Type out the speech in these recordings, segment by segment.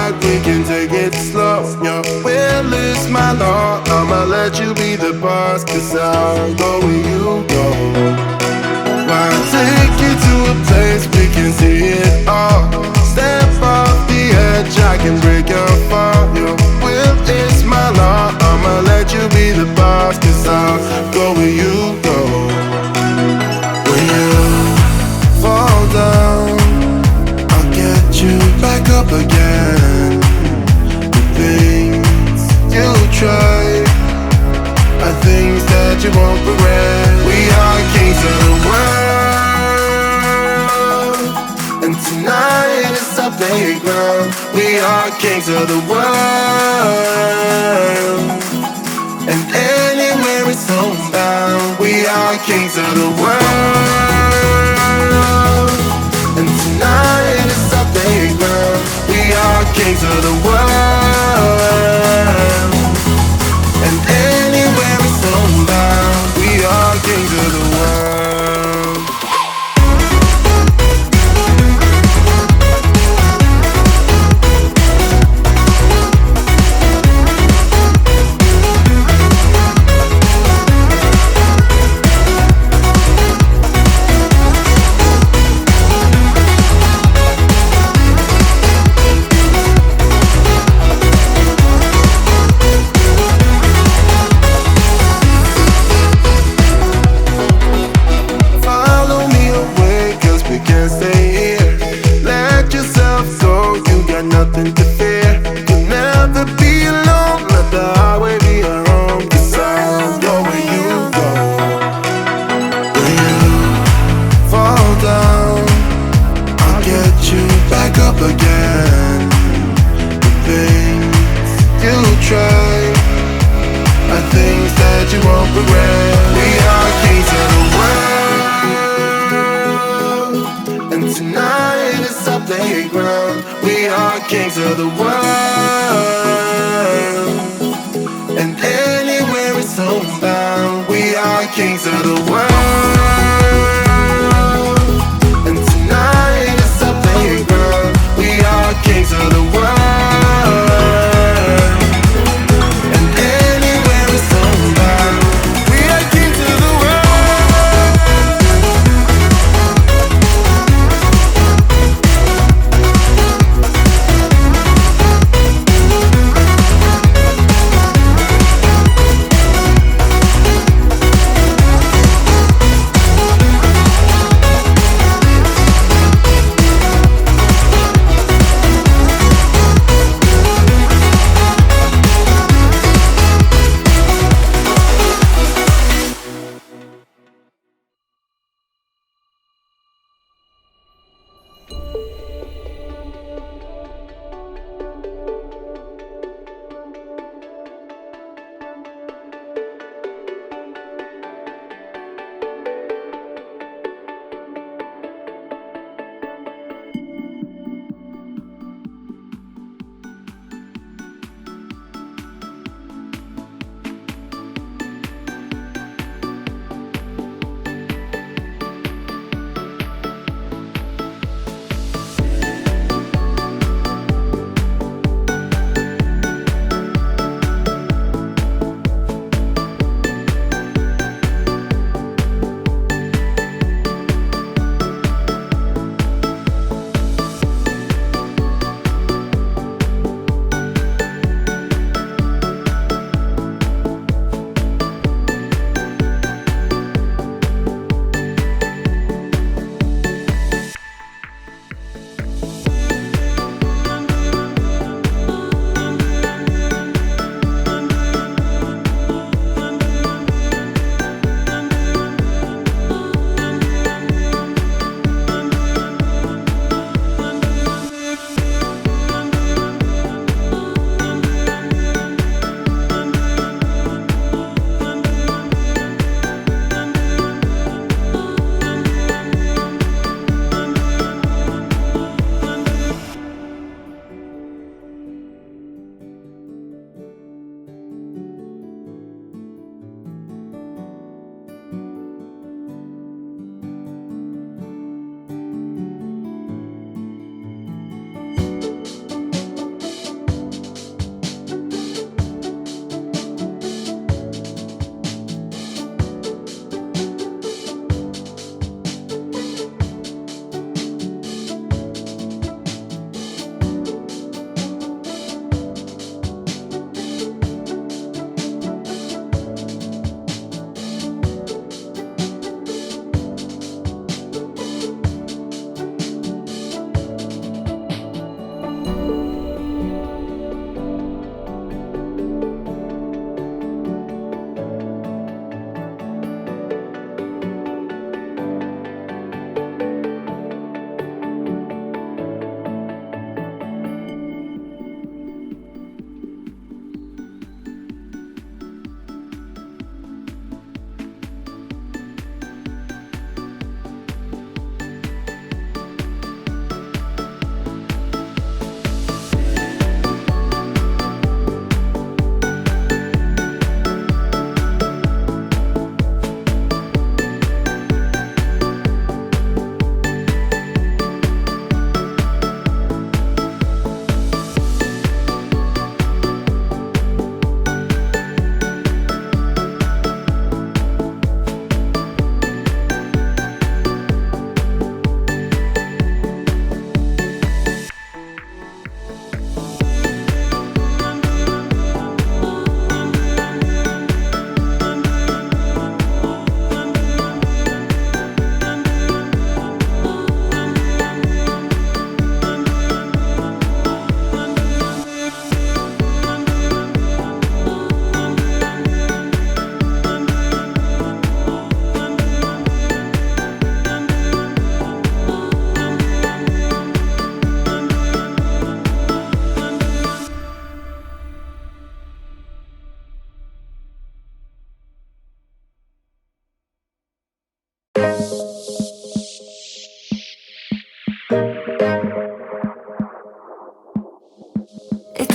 back, we can take it slow. Your will is my law, I'ma let you be the boss, 'cause I'll go where you go. I'll take you to a place we can see it all. Step off the edge, I can break your fall. Your will is my law, I'ma let you be the boss, 'cause I'll go where you go. When you fall down, I'll get you back up again. The things you try are things that you won't regret. We are kings of the world, and tonight is our playground. We are kings of the world, and anywhere is homebound. We are kings of the world, and tonight is our playground. We are kings of the world, and anywhere is homebound. We are kings of the world. Nothing to fear, you'll never be alone. Let the highway be your home, 'cause I'll go where you go. When you fall down, I'll get you back up again. The things you try are things that you won't regret. We are kings of the world, and tonight is our playground. We are kings of the world, and anywhere is homebound. We are kings of the world, and tonight is our playground. We are kings of the world, and anywhere is homebound. We are kings of the world.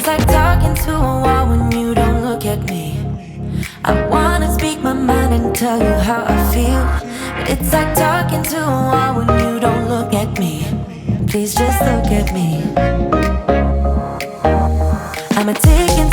It's like talking to a wall when you don't look at me. I wanna speak my mind and tell you how I feel, but it's like talking to a wall when you don't look at me. Please just look at me. I'm a ticking